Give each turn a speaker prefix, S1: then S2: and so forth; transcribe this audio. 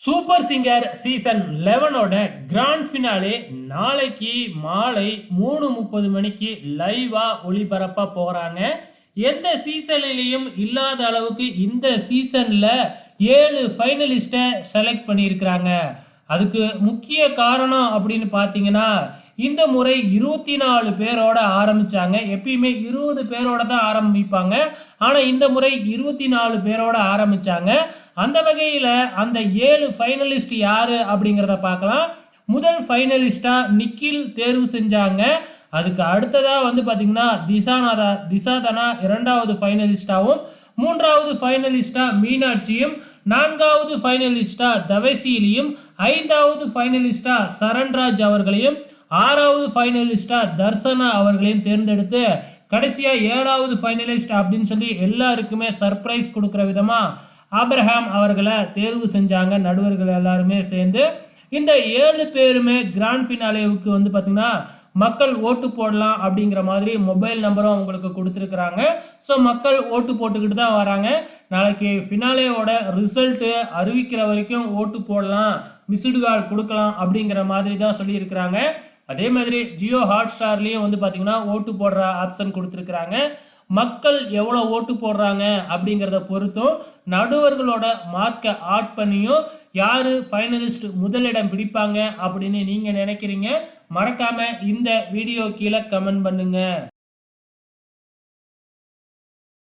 S1: Super singer season 11ஓட grand finale நாளைக்கு மாலை 3:30 மணிக்கு லைவா ஒளிபரப்ப போறாங்க. எந்த சீசன்லயும் இல்லாத அளவுக்கு இந்த சீசன்ல 7 ஃபைனலிஸ்ட்டை செலக்ட் பண்ணியிருக்கிறாங்க. அதுக்கு முக்கிய காரணம் அப்படின்னு பார்த்தீங்கன்னா, இந்த முறை 24 பேரோட ஆரம்பிச்சாங்க. எப்பயுமே 20 பேரோட தான் ஆரம்பிப்பாங்க. ஆனா இந்த முறை 24 பேரோட ஆரம்பிச்சாங்க. அந்த வகையில அந்த 7 ஃபைனலிஸ்ட் யாரு அப்படிங்கிறத பார்க்கலாம். முதல் ஃபைனலிஸ்டா நிக்கில் தேர்வு செஞ்சாங்க. அதுக்கு அடுத்ததா வந்து பார்த்தீங்கன்னா திசாதனா 2வது ஃபைனலிஸ்டாவும், 3வது ஃபைனலிஸ்டா மீனாட்சியும், 4வது ஃபைனலிஸ்டா தவசீலியும், 5வது ஃபைனலிஸ்டா சரண்ராஜ் அவர்களையும், 6வது ஃபைனலிஸ்டா தர்சனா அவர்களையும் தேர்ந்தெடுத்து கடைசியா 7வது ஃபைனலிஸ்ட் அப்படின்னு சொல்லி எல்லாருக்குமே சர்ப்ரைஸ் கொடுக்குற விதமா ஆப்ரஹாம் அவர்களை தேர்வு செஞ்சாங்க. நடுவர்கள் எல்லாருமே சேர்ந்து இந்த 7 பேருமே கிராண்ட் ஃபினாலேவுக்கு வந்து பார்த்தீங்கன்னா மக்கள் ஓட்டு போடலாம் அப்படிங்கிற மாதிரி மொபைல் நம்பரும் அவங்களுக்கு கொடுத்துருக்குறாங்க. ஸோ மக்கள் ஓட்டு போட்டுக்கிட்டு தான் வராங்க. நாளைக்கு ஃபினாலேயோட ரிசல்ட்டு அறிவிக்கிற வரைக்கும் ஓட்டு போடலாம், மிஸ்டு கால் கொடுக்கலாம் அப்படிங்கிற மாதிரி தான் சொல்லியிருக்கிறாங்க. அதே மாதிரி ஜியோ ஹாட் ஸ்டார்லேயும் வந்து பார்த்தீங்கன்னா ஓட்டு போடுற ஆப்ஷன் கொடுத்துருக்குறாங்க. மக்கள் எவ்வளோ ஓட்டு போடுறாங்க அப்படிங்கிறத பொறுத்தும் நடுவர்களோட மார்க்கை ஆட் பண்ணியும் யார் ஃபைனலிஸ்ட் முதலிடம் பிடிப்பாங்க அப்படின்னு நீங்கள் நினைக்கிறீங்க? மறக்காமல் இந்த வீடியோ கீழே கமெண்ட் பண்ணுங்கள்.